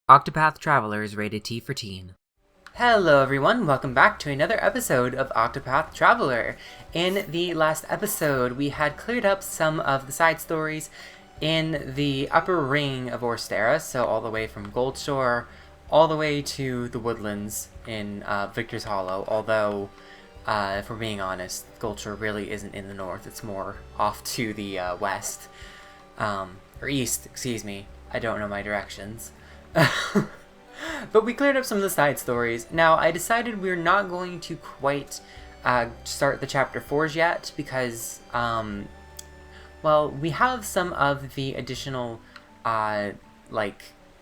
Octopath Traveler is rated T for teen. Hello everyone, welcome back to another episode of Octopath Traveler. In the last episode, we had cleared up some of the side stories in the upper ring of Orsterra, so all the way from Goldshore, all the way to the woodlands in Victor's Hollow, although, if we're being honest, Goldshore really isn't in the north, it's more off to the west, or east, excuse me, I don't know my directions. But we cleared up some of the side stories. Now, I decided we're not going to quite start the chapter 4s yet because, well, we have some of the additional,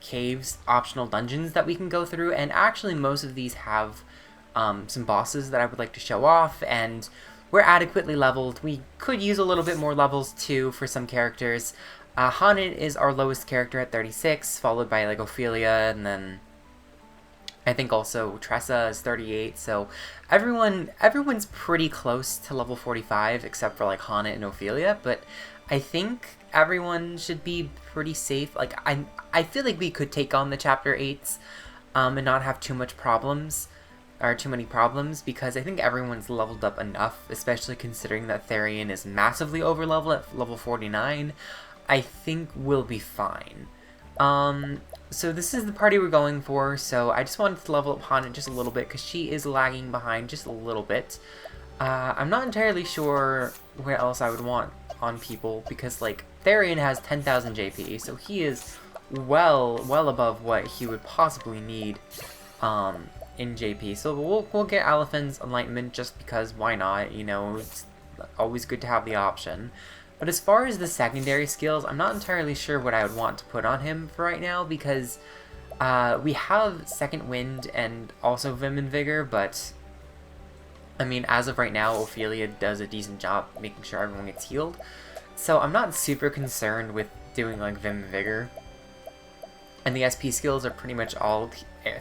caves, optional dungeons that we can go through, and actually most of these have some bosses that I would like to show off, and we're adequately leveled. We could use a little bit more levels, too, for some characters. Haunted is our lowest character at 36, followed by, Ophelia, and then I think also Tressa is 38, so everyone's pretty close to level 45, except for, Haunted and Ophelia, but I think everyone should be pretty safe. I feel like we could take on the Chapter 8s, and not have too many problems, because I think everyone's leveled up enough, especially considering that Therian is massively over-leveled at level 49. I think we'll be fine. So this is the party we're going for, so I just wanted to level up Haunted just a little bit, because she is lagging behind just a little bit. I'm not entirely sure where else I would want on people, because, Therian has 10,000 JP, so he is well above what he would possibly need, in JP. So we'll get Aliphan's Enlightenment just because, why not, it's always good to have the option. But as far as the secondary skills, I'm not entirely sure what I would want to put on him for right now, because we have Second Wind and also Vim and Vigor, but I mean, as of right now, Ophelia does a decent job making sure everyone gets healed. So I'm not super concerned with doing Vim and Vigor. And the SP skills are pretty much all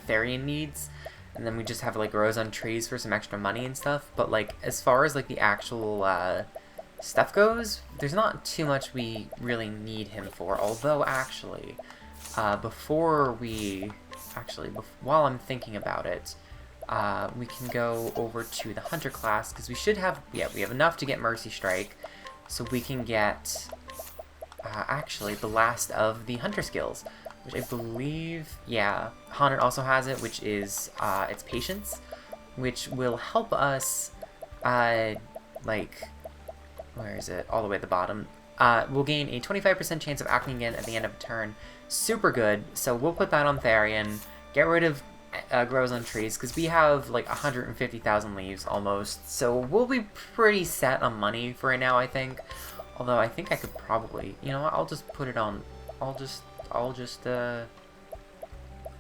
Therian needs. And then we just have Rose on Trees for some extra money and stuff. But as far as the actual stuff goes, there's not too much we really need him for, although actually, while I'm thinking about it, we can go over to the Hunter class, because we should have, we have enough to get Mercy Strike, so we can get, actually, the last of the Hunter skills, which I believe, Haunted also has it, which is, its Patience, which will help us, where is it? All the way at the bottom. We'll gain a 25% chance of acting again at the end of a turn. Super good. So we'll put that on Therian. Get rid of Grows on Trees, because we have 150,000 leaves almost. So we'll be pretty set on money for right now, I think. Although I think I could probably, I'll just put it on.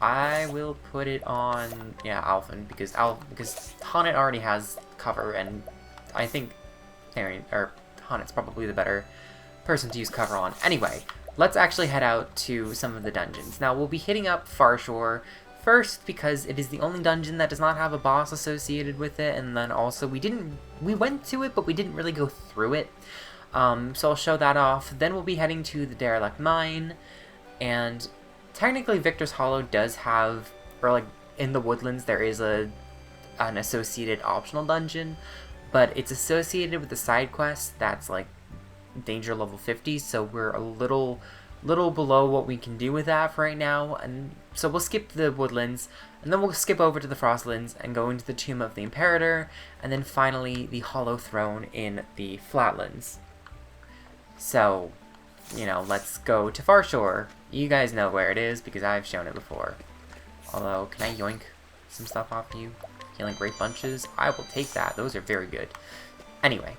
I will put it on, Alphen, because Haunted already has cover, and I think Therian, or Haunted's probably the better person to use cover on. Anyway, let's actually head out to some of the dungeons. Now, we'll be hitting up Farshore first, because it is the only dungeon that does not have a boss associated with it, and then also we went to it, but we didn't really go through it. So I'll show that off. Then we'll be heading to the Derelict Mine, and technically Victor's Hollow does have, or in the woodlands, there is an associated optional dungeon, but it's associated with the side quest that's danger level 50, so we're a little below what we can do with that for right now, and so we'll skip the woodlands, and then we'll skip over to the Frostlands and go into the Tomb of the Imperator, and then finally the Hollow Throne in the Flatlands. So, let's go to Farshore. You guys know where it is because I've shown it before. Although, can I yoink some stuff off you? Healing Great Bunches? I will take that. Those are very good. Anyway.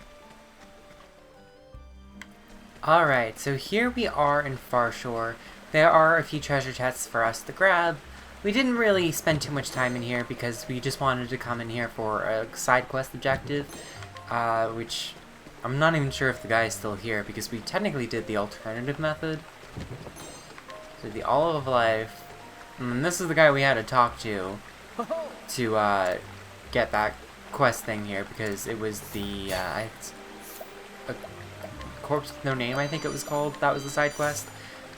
Alright, so here we are in Farshore. There are a few treasure chests for us to grab. We didn't really spend too much time in here because we just wanted to come in here for a side quest objective, which I'm not even sure if the guy is still here because we technically did the alternative method. So the Olive of Life. And this is the guy we had to talk to get that quest thing here, because it was the Corpse with No Name, I think it was called. That was the side quest.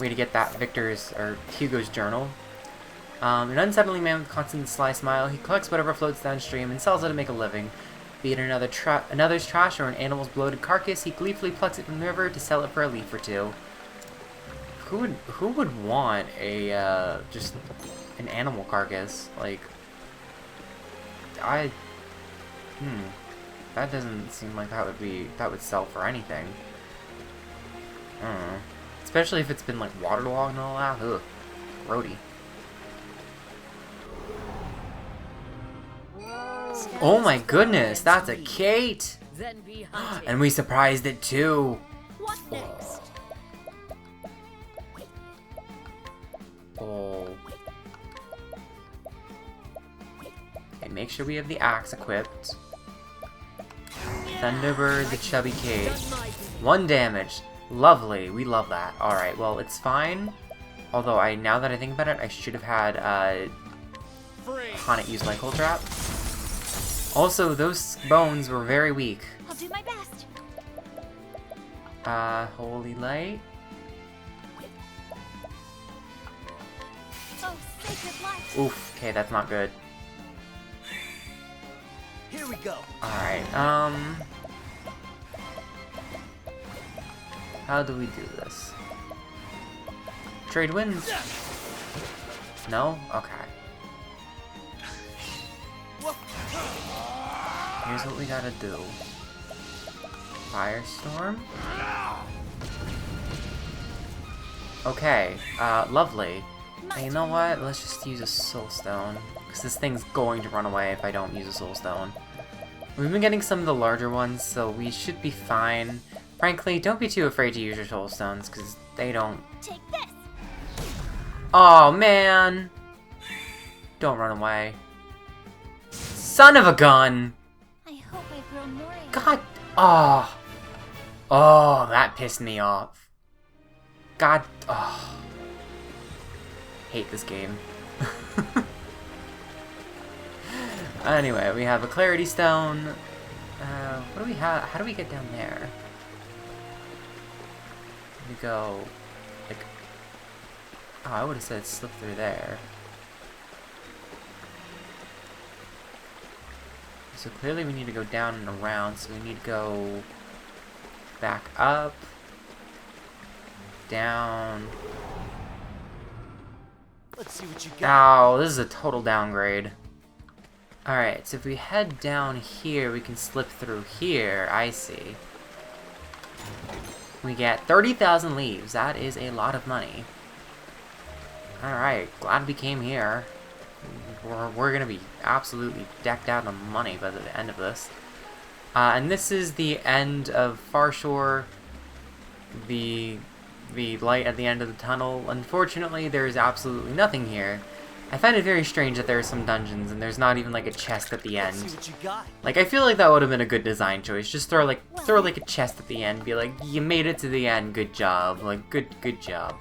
We had to get that Victor's or Hugo's journal. An unsettling man with a constant sly smile, he collects whatever floats downstream and sells it to make a living. Be it another's trash or an animal's bloated carcass, he gleefully plucks it from the river to sell it for a leaf or two. Who would want a, just an animal carcass? Like, that doesn't seem like that would sell for anything. I don't know. Especially if it's been, like, waterlogged and all that. Ugh. Grody. Oh my goodness, that's a Kate! And we surprised it too! What next? Oh. Okay, make sure we have the axe equipped. Thunderbird, the chubby Kate. 1 damage. Lovely, we love that. Alright, well, it's fine. Although, now that I think about it, I should have had, Haunted use my cold trap. Also, those bones were very weak. I'll do my best. Holy light. Oh, sacred light. Oof, okay, that's not good. Here we go. Alright, how do we do this? Trade wins? No? Okay. Here's what we gotta do. Firestorm? Okay, lovely. Hey, you know what? Let's just use a soul stone. Because this thing's going to run away if I don't use a soul stone. We've been getting some of the larger ones, so we should be fine. Frankly, don't be too afraid to use your soul stones, because they don't... Take this. Oh, man! Don't run away. Son of a gun! I hope I've grown more. God, oh. Oh, that pissed me off. God, oh. Hate this game. Anyway, we have a clarity stone. What do we have? How do we get down there? We go, like, oh, I would have said slip through there. So clearly we need to go down and around, so we need to go back up, down. Let's see what you got. Ow, this is a total downgrade. Alright, so if we head down here, we can slip through here. I see. We get 30,000 leaves. That is a lot of money. Alright, glad we came here. We're gonna be absolutely decked out on money by the end of this. And this is the end of Farshore, the light at the end of the tunnel. Unfortunately, there's absolutely nothing here. I find it very strange that there are some dungeons and there's not even like a chest at the end. Let's see what you got. Like, I feel like that would have been a good design choice. Just throw like a chest at the end, be like, you made it to the end, good job. Like, good job.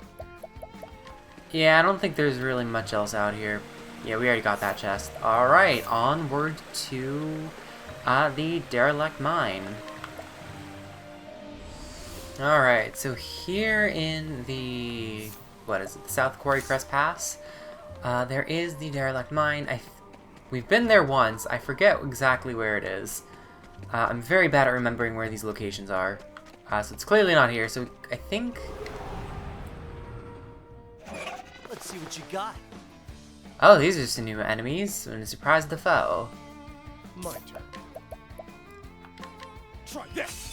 Yeah, I don't think there's really much else out here. Yeah, we already got that chest. Alright, onward to the Derelict Mine. Alright, so here in the, what is it, the South Quarry Crest Pass, there is the Derelict Mine. We've been there once. I forget exactly where it is. I'm very bad at remembering where these locations are. So it's clearly not here, so I think... Let's see what you got. Oh, these are some new enemies, and surprise the foe. My turn. Try this.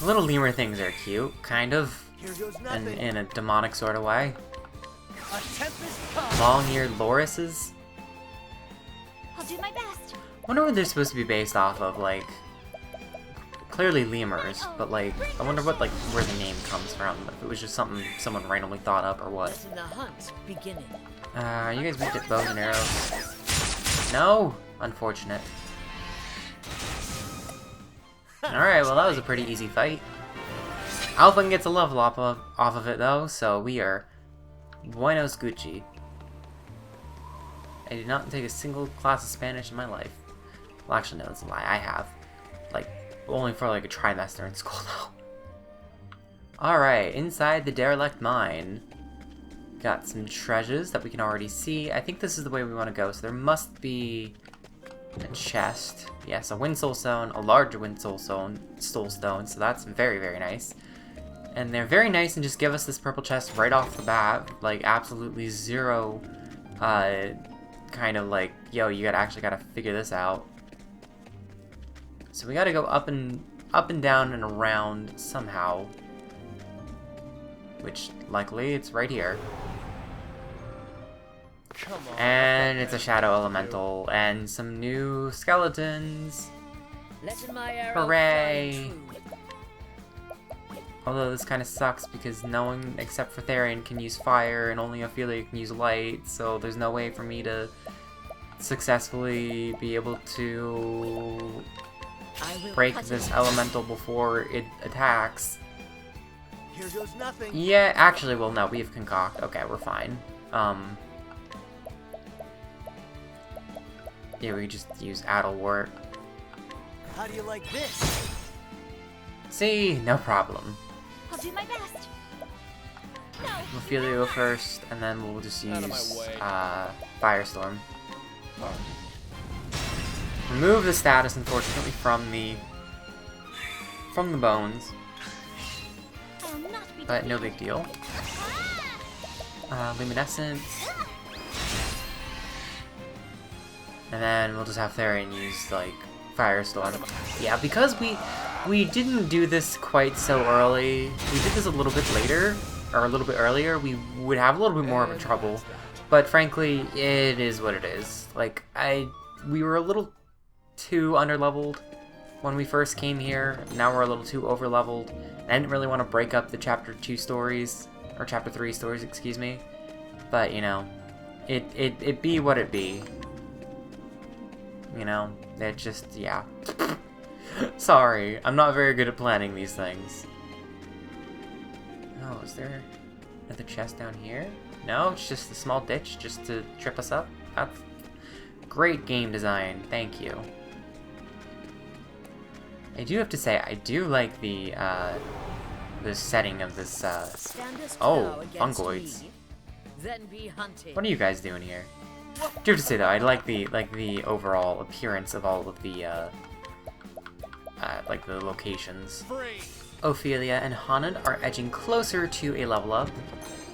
Little lemur things are cute, kind of, Here goes nothing. in a demonic sort of way. A tempest comes. Long-eared lorises. I'll do my best. Wonder what they're supposed to be based off of, like... Clearly lemurs, but like, I wonder what, like, where the name comes from. If it was just something someone randomly thought up or what. Listen the hunt beginning. You guys weak at bows and arrows? No? Unfortunate. Alright, well that was a pretty easy fight. Alpha gets a level off of it though, so we are buenos Gucci. I did not take a single class of Spanish in my life. Well, actually no, that's a lie, I have. Like, only for like a trimester in school though. Alright, inside the Derelict Mine. Got some treasures that we can already see. I think this is the way we want to go, so there must be a chest. Yes, a wind soul stone, a larger wind soul stone, so that's very, very nice. And they're very nice and just give us this purple chest right off the bat, like absolutely zero, kind of like, yo, you gotta figure this out. So we gotta go up and down and around somehow, which luckily it's right here. Come on. And it's a shadow elemental and some new skeletons. Letting my arrow Hooray! fly true. Although this kind of sucks because no one except for Therian can use fire and only Ophelia can use light, so there's no way for me to successfully be able to I will break cut this it. elemental before it attacks. Here goes nothing. Yeah, actually, well, no, we have Concoct. Okay, we're fine. Yeah, we just use Addlewort. How do you like this? See, no problem. I'll do my best. No. Ophelia go first, and then we'll just Out of my use way. Firestorm. Remove the status, unfortunately, from the bones, I'll not be but no defeated. big deal. Luminescence, and then we'll just have Therian use like Firestorm. Yeah, because we didn't do this quite so early. We did this a little bit later, or a little bit earlier. We would have a little bit more of a trouble, but frankly, it is what it is. Like we were a little too underleveled when we first came here. Now we're a little too overleveled. I didn't really want to break up the chapter 2 stories, or chapter 3 stories, excuse me. But you know, it be what it be. You know, it just, yeah. Sorry, I'm not very good at planning these things. Oh, is there another chest down here? No, it's just a small ditch just to trip us up. That's great game design, thank you. I do have to say, I do like the setting of this, Standest oh, thou against fungoids. me, then be hunted. What are you guys doing here? I do have to say though, I like the overall appearance of all of the, like the locations. Free. Ophelia and Hanad are edging closer to a level up,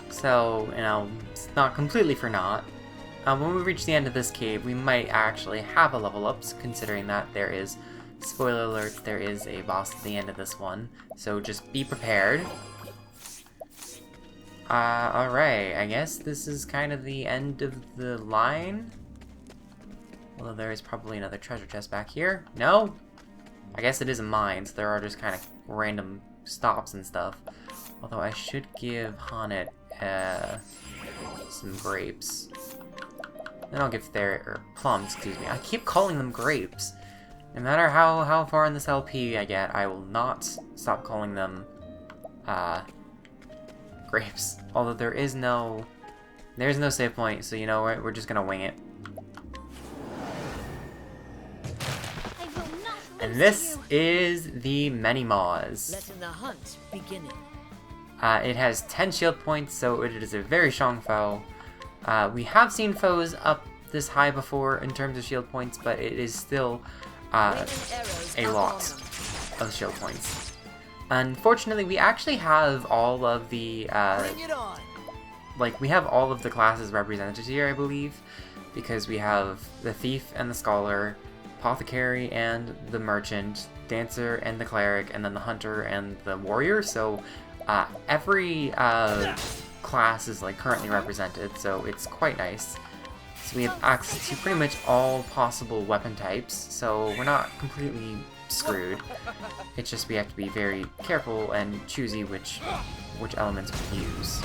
so, you know, it's not completely for naught. When we reach the end of this cave, we might actually have a level up, considering that there is, spoiler alert, there is a boss at the end of this one, so just be prepared. Alright, I guess this is kind of the end of the line. Although there is probably another treasure chest back here. No? I guess it is a mine, so there are just kind of random stops and stuff. Although I should give Hannet some grapes. Then I'll give or plums, excuse me. I keep calling them grapes. No matter how far in this LP I get, I will not stop calling them grapes. Although there's no save point, so you know what, we're just gonna wing it. I will not lose And this to you. is the Many Maws. Letting the hunt begin. It has 10 shield points, so it is a very strong foe. We have seen foes up this high before in terms of shield points, but it is still Raining arrows a up lot on them. of shield points. Unfortunately, we actually have all of the Bring it on. like we have all of the classes represented here, I believe, because we have the thief and the scholar, apothecary and the merchant, dancer and the cleric, and then the hunter and the warrior. So every class is like currently represented, so it's quite nice. So we have access to pretty much all possible weapon types, so we're not completely screwed. It's just we have to be very careful and choosy which elements we use.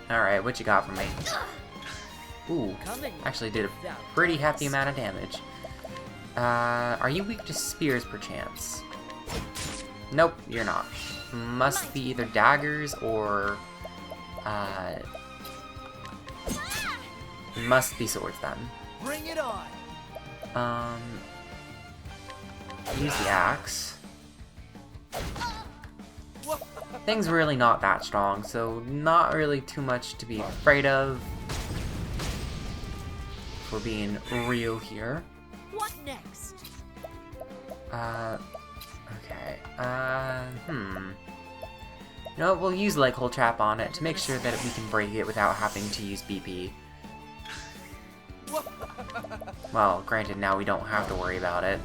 Alright, what you got for me? Ooh, Coming. actually did a pretty hefty amount of damage. Are you weak to spears perchance? Nope, you're not. Must be either daggers or must be swords then. Bring it on. Use the axe. thing's really not that strong, so not really too much to be afraid of. If we're being real here. What next? Okay. You know what, we'll use Leg Hole Trap on it to make sure that we can break it without having to use BP. Well, granted, now we don't have to worry about it.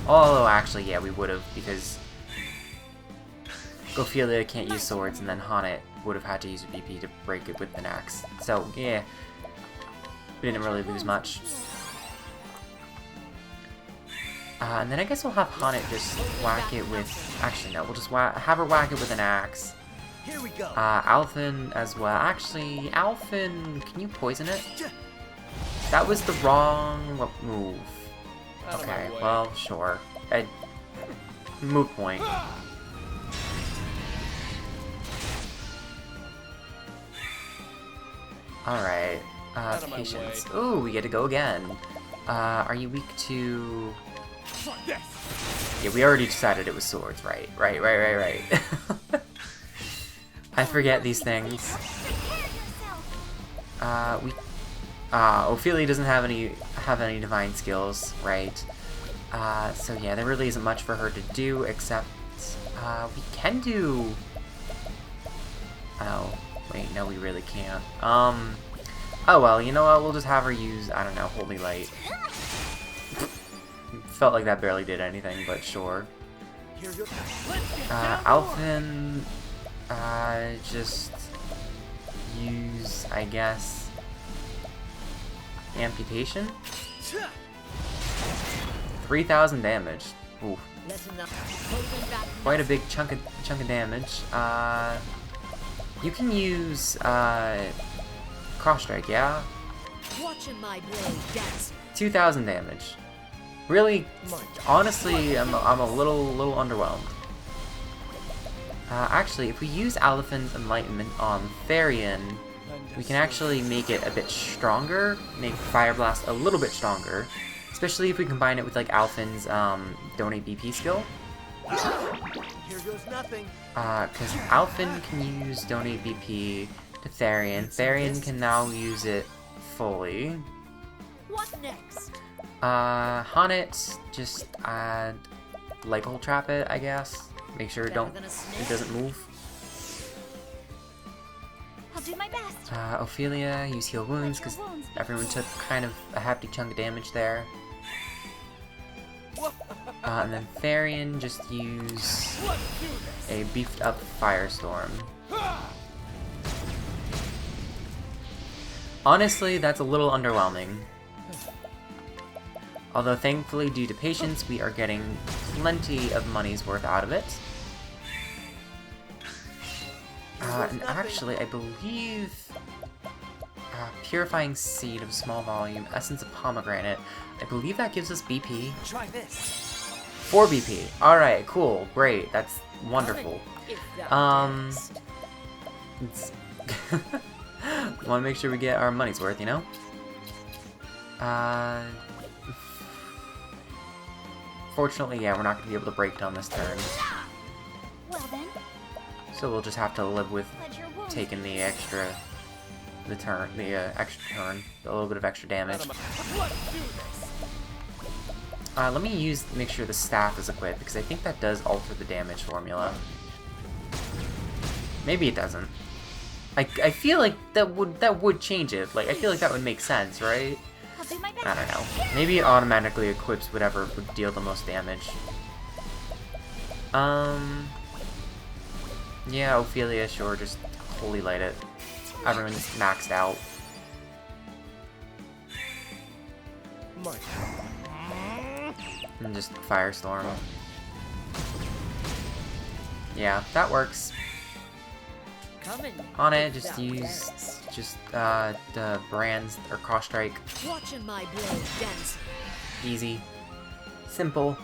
Although, actually, yeah, we would've, because Ophelia can't use swords, and then Haunit would've had to use a BP to break it with an axe. So, yeah, we didn't really lose much. And then I guess we'll have Haunit just whack it with... Actually, no, we'll just have her whack it with an axe. Here we go. Alphen as well. Actually, Alphen, can you poison it? That was the wrong move. Okay, well, sure. Moot point. Alright, patience. Ooh, we get to go again. Are you weak to... Yeah, we already decided it was swords, right? Right. I forget these things. Ophelia doesn't have any divine skills, right? So yeah, there really isn't much for her to do, except, we can do... Oh, wait, no, we really can't. Oh well, you know what, we'll just have her use, I don't know, Holy Light. Felt like that barely did anything, but sure. Alphen, just use, I guess, amputation? 3,000 damage. Ooh. Quite a big chunk of damage. You can use, cross strike, yeah? 2,000 damage. Really, honestly, I'm a little underwhelmed. Actually, if we use Alphen's Enlightenment on Therian, we can actually make it a bit stronger, make Fire Blast a little bit stronger, especially if we combine it with like Alphen's Donate BP skill. Here goes nothing. Because Alphen can use Donate BP to Therian. Therian can now use it fully. What next? Haunit, just Leg Hole Trap it, I guess. Make sure it doesn't move. I'll do my best. Ophelia, use Heal Wounds, because everyone took kind of a hefty chunk of damage there. And then Therian, just use a beefed up Firestorm. Honestly, that's a little underwhelming. Although thankfully, due to patience, we are getting plenty of money's worth out of it. And actually, I believe... Purifying Seed of Small Volume, Essence of Pomegranate, I believe that gives us BP. Try this. 4 BP. Alright, cool, great, that's wonderful. Want to make sure we get our money's worth, you know? Fortunately, yeah, we're not going to be able to break it on this turn. Well then, So we'll just have to live with let your wounds taking the extra turn, a little bit of extra damage. Let me make sure the staff is equipped, because I think that does alter the damage formula. Maybe it doesn't. I feel like that would change it. Like, I feel like that would make sense, right? I'll do my best. I don't know. Maybe it automatically equips whatever would deal the most damage. Yeah, Ophelia, sure, just Holy Light it. Everyone's maxed out. And just Firestorm. Yeah, that works. On it, just use the brands or cross strike. Watching my blade dance. Easy, simple.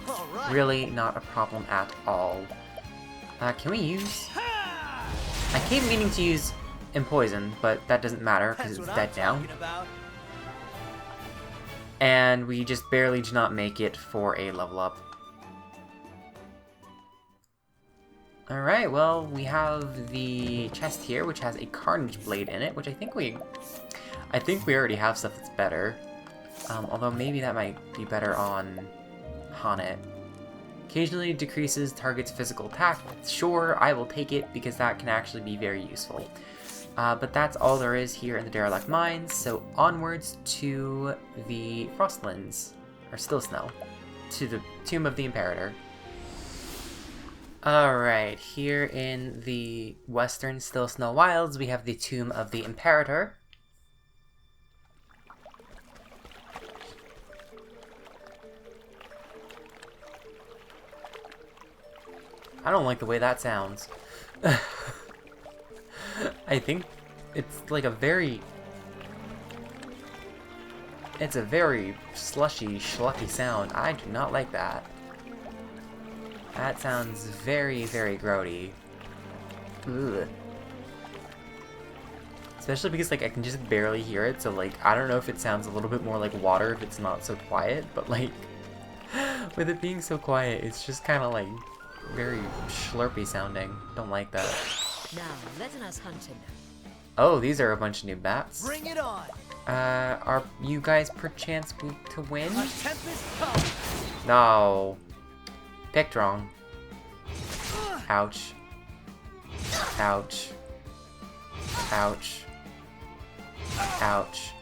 All right. Really not a problem at all. Can we use? I keep meaning to use Empoison, but that doesn't matter because it's dead now. And we just barely do not make it for a level up. Alright, well, we have the chest here, which has a Carnage Blade in it, which I think we already have stuff that's better. Although maybe that might be better on Hanet. Occasionally decreases target's physical attack. Sure, I will take it because that can actually be very useful. But that's all there is here in the Derelict Mines, so onwards to the Frostlands, or Still Snow, to the Tomb of the Imperator. Alright, here in the western Still Snow Wilds, we have the Tomb of the Imperator. I don't like the way that sounds. I think it's like a very slushy, schlucky sound. I do not like that. That sounds very, very grody. Ugh. Especially because, like, I can just barely hear it, so, like, I don't know if it sounds a little bit more like water if it's not so quiet, but, like, with it being so quiet, it's just kind of, like, very slurpy sounding. Don't like that. Now, let us hunt him. Oh, these are a bunch of new bats. Bring it on. Are you guys perchance weak to win? A tempest comes. No. Picked wrong. Ouch. Ouch. Ouch. Ouch.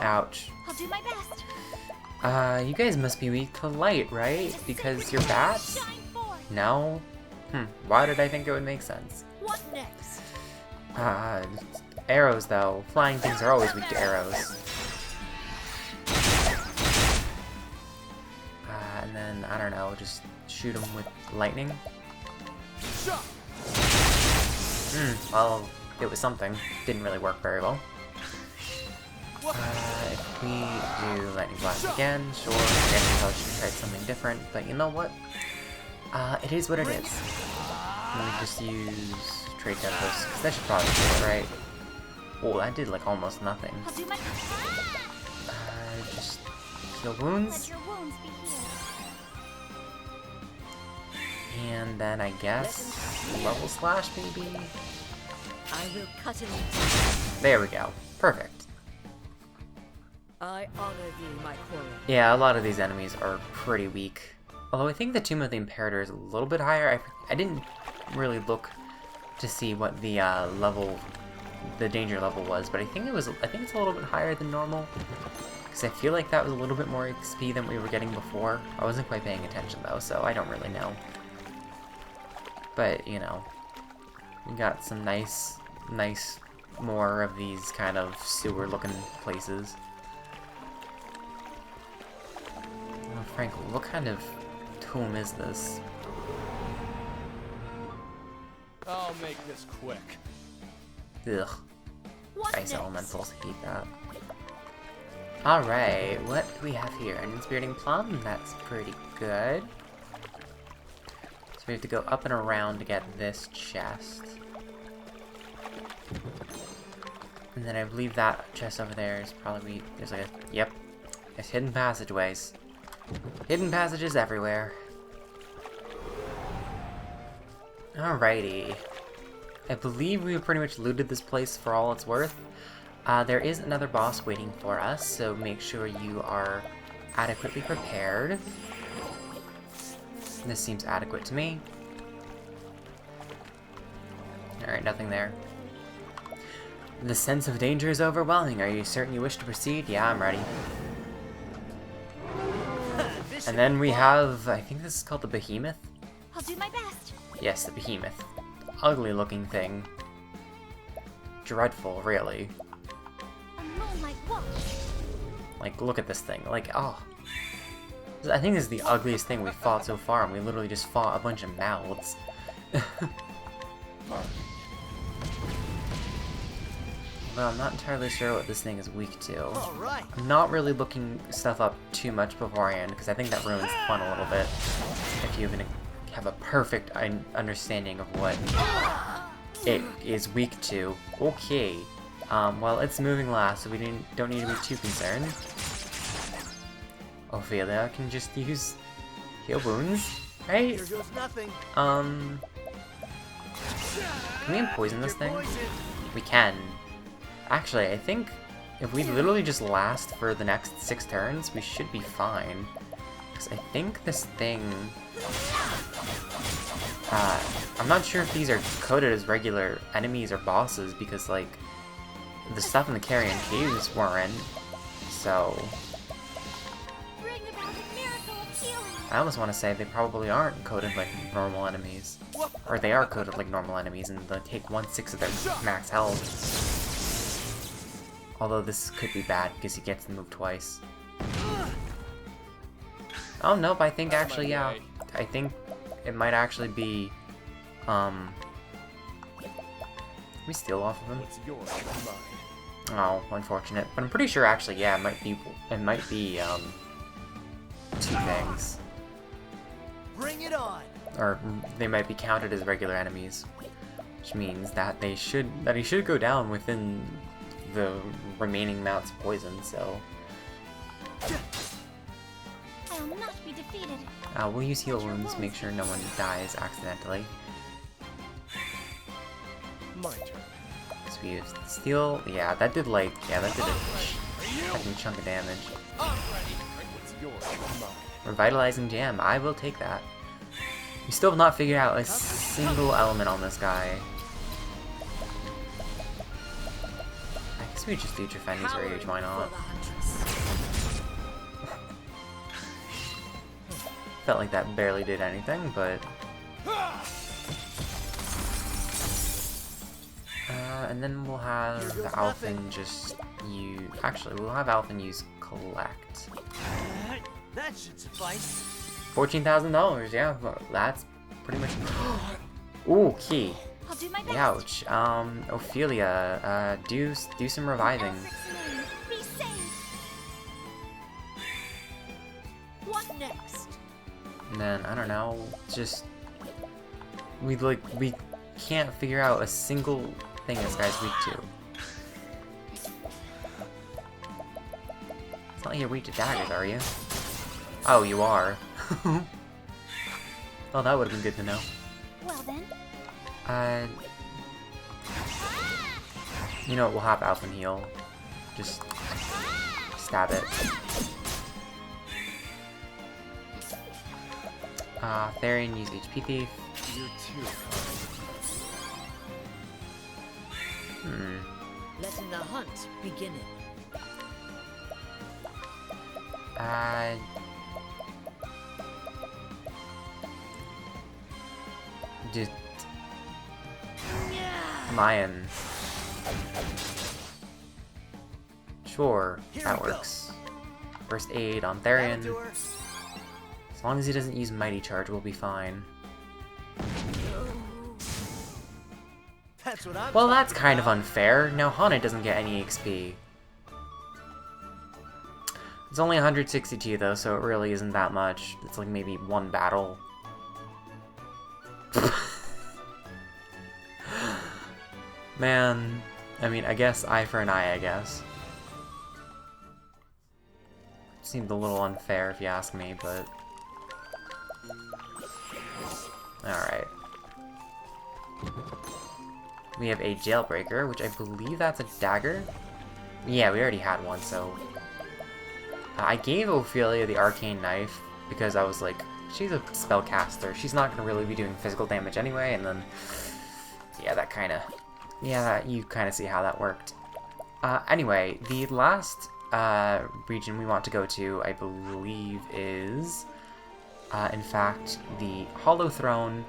Ouch. I'll do my best. You guys must be weak to light, right? Because you're bats? Shine forth. No? Why did I think it would make sense? What next? Arrows though. Flying things are always weak to arrows. And then, I don't know, just shoot them with lightning. Well, it was something. Didn't really work very well. If we do lightning blast again, sure, I guess we probably should have tried something different, but you know what? It is what it is. Let me just use trade tempos, because that should probably do it, right? Oh, that did like almost nothing. I'll do my best. Just heal wounds, Let your wounds be healed. and then I guess level slash maybe? I will cut him. There we go. Perfect. I honor thee, my quarry. Yeah, a lot of these enemies are pretty weak. Although I think the Tomb of the Imperator is a little bit higher. I didn't really look to see what the the danger level was, but I think it's a little bit higher than normal. Because I feel like that was a little bit more XP than we were getting before. I wasn't quite paying attention though, so I don't really know. But, you know, we got some nice more of these kind of sewer-looking places. Oh, Frank, what kind of tomb is this? I'll make this quick. Ugh. What Ice next? elementals, hate that. Alright, what do we have here? An Inspiriting Plum? That's pretty good. So we have to go up and around to get this chest. And then I believe that chest over there is probably... There's like a... Yep. There's hidden passageways. Hidden passages everywhere. Alrighty. I believe we pretty much looted this place for all it's worth. There is another boss waiting for us, so make sure you are adequately prepared. This seems adequate to me. Alright, nothing there. The sense of danger is overwhelming. Are you certain you wish to proceed? Yeah, I'm ready. And then we have, I think this is called the Behemoth? I'll do my best. Yes, the Behemoth. Ugly looking thing. Dreadful, really. A moonlight watch. Like, look at this thing. Like, oh. I think this is the ugliest thing we've fought so far, and we literally just fought a bunch of mouths. Well, I'm not entirely sure what this thing is weak to. All right. I'm not really looking stuff up too much beforehand, because I think that ruins the fun a little bit. If you even have a perfect understanding of what it is weak to. Okay. Well, it's moving last, so we don't need to be too concerned. Ophelia can just use heal wounds. Right? Here goes nothing. Can we poison this You're thing? poisoned. We can. Actually, I think if we literally just last for the next 6 turns, we should be fine. Because I think this thing... I'm not sure if these are coded as regular enemies or bosses, because, like, the stuff in the Carrion Caves weren't. So... Bring about a miracle of healing. I almost want to say they probably aren't coded like normal enemies. Or they are coded like normal enemies and they take 1/6 of their max health. Although this could be bad because he gets to move twice. Oh nope, I think actually, yeah. I think it might actually be, Can we steal off of him? What's yours is mine. Oh, unfortunate. But I'm pretty sure actually, yeah, it might be, 2 things. Bring it on. Or they might be counted as regular enemies. Which means that he should go down within the remaining amounts of poison, so... I'll not be defeated. We'll use heal wounds, make sure no one dies accidentally. My turn. So we use steel, yeah, that did a fucking chunk of damage. I'm ready. What's yours is mine. Revitalizing Jam, I will take that. We still have not figured out a single element on this guy. I guess we just do Trifendi's Rage, why not? Felt like that barely did anything, but... and then we'll have Alphen just use... Actually, we'll have Alphen use Collect. That should suffice. $14,000, yeah, well, that's pretty much... Ooh, key. I'll do my best. Ouch. Ophelia, do some reviving. Elfric's name, be saved. What next? And then, I don't know, just... We can't figure out a single thing this guy's weak to. It's not like you're weak to daggers, are you? Oh, you are. Well, that would have been good to know. Well then. You know what, we'll have Alphen heal. Just stab it. Therian, use HP Thief. You're too Letting the hunt begin. Just... Mayan. Sure, that works. First aid on Therian. That'll do her. As long as he doesn't use Mighty Charge, we'll be fine. That's what I'm Well, that's talking kind of about. unfair. Now Hana doesn't get any XP. It's only 162 though, so it really isn't that much. It's like maybe 1 battle. Man, I mean, I guess eye for an eye, I guess. Seemed a little unfair if you ask me, but... Alright. We have a Jailbreaker, which I believe that's a dagger? Yeah, we already had one, so... I gave Ophelia the Arcane Knife, because I was like, she's a spellcaster, she's not going to really be doing physical damage anyway, and then... Yeah, that kind of... Yeah, you kind of see how that worked. Anyway, the last region we want to go to, I believe, is... in fact, the Hollow Throne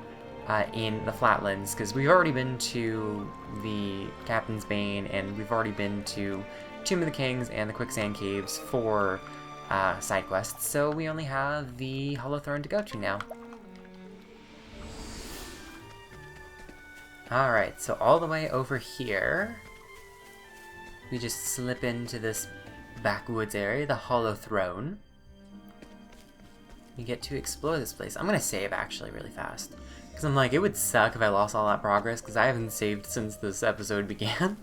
in the Flatlands, because we've already been to the Captain's Bane, and we've already been to Tomb of the Kings and the Quicksand Caves for side quests, so we only have the Hollow Throne to go to now. Alright, so all the way over here, we just slip into this backwoods area, the Hollow Throne. We get to explore this place. I'm gonna save actually really fast. Because I'm like, it would suck if I lost all that progress, because I haven't saved since this episode began.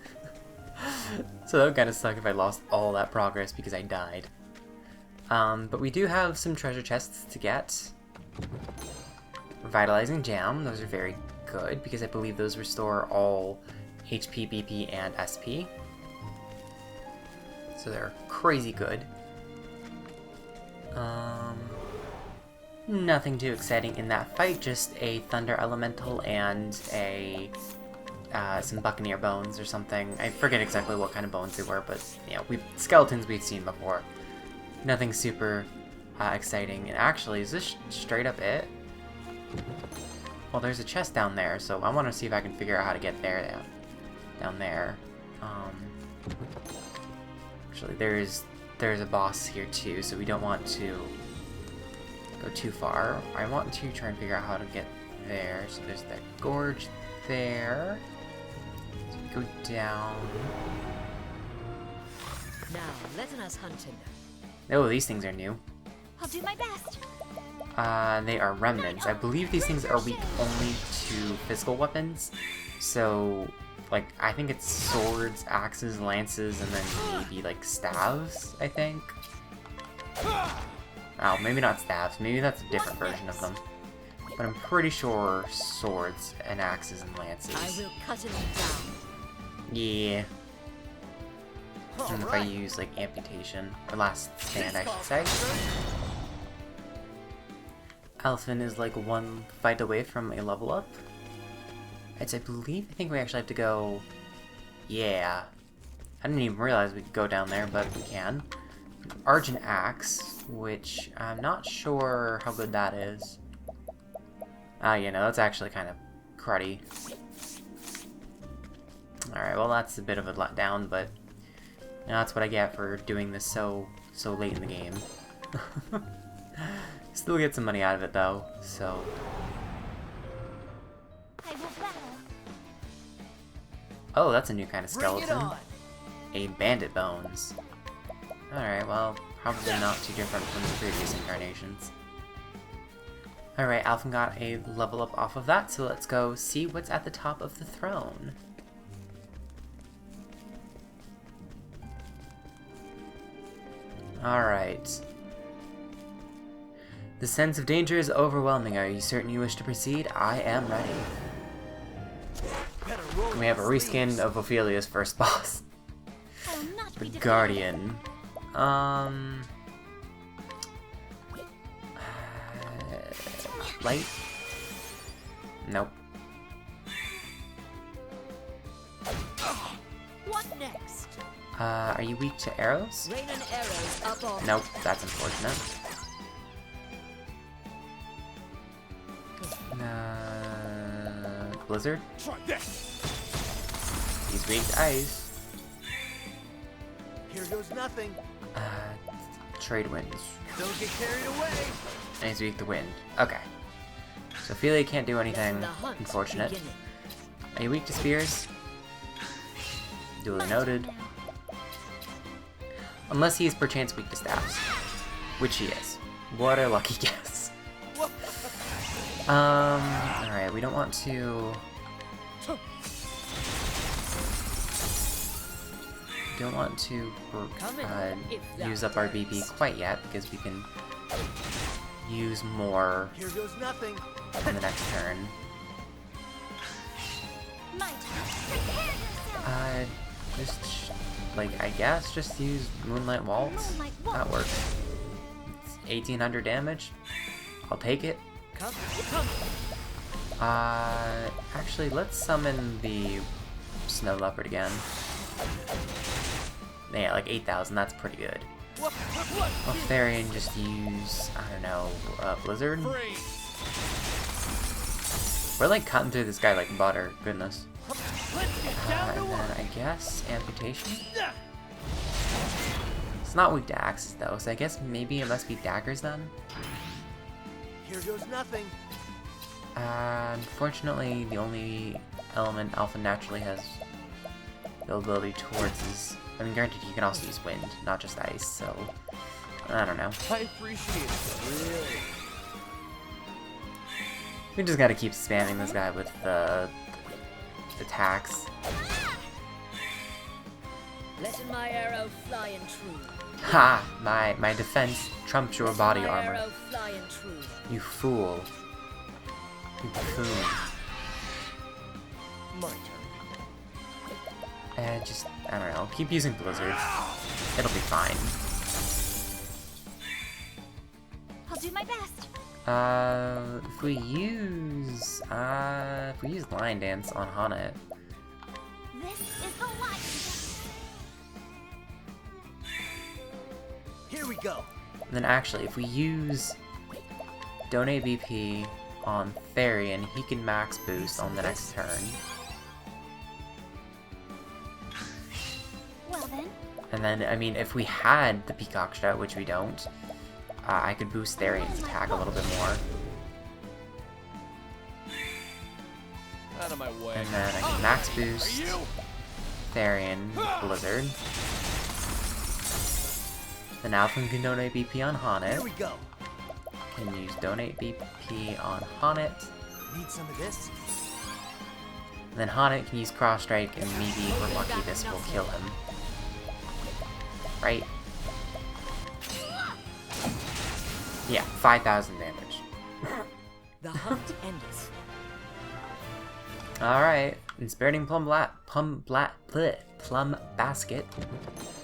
So that would kind of suck if I lost all that progress because I died. But we do have some treasure chests to get. Revitalizing Jam. Those are very good because I believe those restore all HP, BP, and SP. So they're crazy good. Nothing too exciting in that fight, just a Thunder Elemental and a some Buccaneer bones or something. I forget exactly what kind of bones they were, but you know, skeletons we've seen before. Nothing super exciting. And actually, is this straight up it? Well, there's a chest down there, so I want to see if I can figure out how to get there. Down there. Actually, there's a boss here too, so we don't want to go too far. I want to try and figure out how to get there. So there's that gorge there. So we go down. Now, let us hunt him. Oh, these things are new. I'll do my best. They are remnants. I believe these things are weak only to physical weapons. So, like, I think it's swords, axes, lances, and then maybe, like, staves, I think. Oh, maybe not staves. Maybe that's a different version of them. But I'm pretty sure swords and axes and lances. I will cut him down. Yeah. And if I use, like, amputation, or last stand, I should say. Alphen is, like, one fight away from a level up. I think we actually have to go... Yeah. I didn't even realize we could go down there, but we can. Argent Axe, which I'm not sure how good that is. You know, that's actually kind of cruddy. Alright, well that's a bit of a letdown, but you know, that's what I get for doing this so late in the game. Still get some money out of it though, so... I will battle. Oh, that's a new kind of Bring it skeleton. on. A bandit bones. Alright, well, probably not too different from the previous incarnations. Alright, Alphen got a level up off of that, so let's go see what's at the top of the throne. Alright. The sense of danger is overwhelming. Are you certain you wish to proceed? I am ready. Better roll We have a your reskin sleeves. of Ophelia's first boss. I will not The be defeated. Guardian. Light? Nope. What next? Are you weak to arrows? Rain and arrows up on. Nope, that's unfortunate. Blizzard? Try this. He's weak to ice. Here goes nothing. Trade winds. Don't get carried away. And he's weak to wind. Okay. So Ophelia can't do Let anything. the hunt Unfortunate. begin. Are you weak to spears? Duly noted. Unless he is perchance weak to staffs. Which he is. What a lucky guess. Alright, we don't want to... Don't want to use up our BP quite yet, because we can use more Here goes nothing. in the next turn. My turn. Prepare yourself. Just, like, I guess, just use Moonlight Waltz. Moonlight That Waltz. works. It's 1800 damage. I'll take it. Come, come. Actually, let's summon the Snow Leopard again. Yeah, like 8,000, that's pretty good. Well, Therian just use, I don't know, Blizzard? Freeze. We're like cutting through this guy like butter, goodness. Let's get down to And work. then I guess amputation? It's not weak to axes though, so I guess maybe it must be daggers then? Here goes nothing. Unfortunately, the only element Alpha naturally has the ability towards is... I mean, granted, you can also use wind, not just ice, so... I don't know. I appreciate it. Really. We just gotta keep spamming this guy with the attacks. Let my arrow fly and true. Ha! My defense trumps your body my armor. arrow fly and true. You fool. Boom. My turn. Just, I don't know, keep using Blizzard. It'll be fine. I'll do my best. If we use Line Dance on Haunted, This is the life. Here we go. then actually, if we use Donate BP on Therian, he can max boost on the next turn. Well then, And then, I mean, if we had the Peacock Shot, which we don't, I could boost Therian's attack a little bit more. Out of my way. And then I can max boost Therian Blizzard. Then Alphen can donate BP on Haunted. Here we go. Can use donate BP on Haunted. Need some of this? And then Haunted can use Cross Strike, and maybe if we're lucky this will kill him. Right? Yeah, 5,000 damage. The hunt endeth. Alright, Inspiriting Plum Basket. And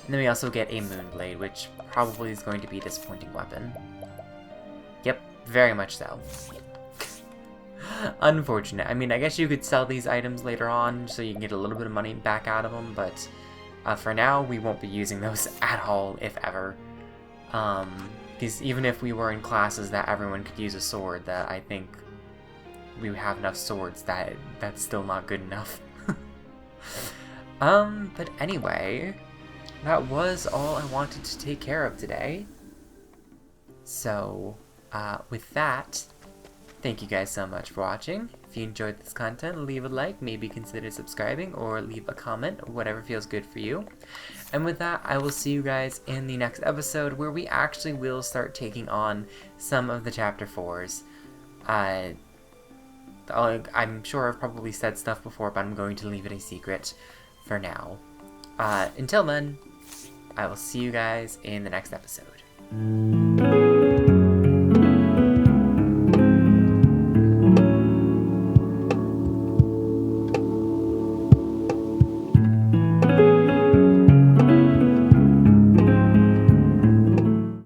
then we also get a Moonblade, which probably is going to be a disappointing weapon. Yep, very much so. Unfortunate. I mean, I guess you could sell these items later on so you can get a little bit of money back out of them, but for now, we won't be using those at all, if ever. Because even if we were in classes that everyone could use a sword, that I think we would have enough swords that that's still not good enough. But anyway, that was all I wanted to take care of today. So, with that, thank you guys so much for watching. If you enjoyed this content, leave a like, maybe consider subscribing, or leave a comment, whatever feels good for you. And with that, I will see you guys in the next episode, where we actually will start taking on some of the Chapter 4s. I'm sure I've probably said stuff before, but I'm going to leave it a secret for now. Until then, I will see you guys in the next episode.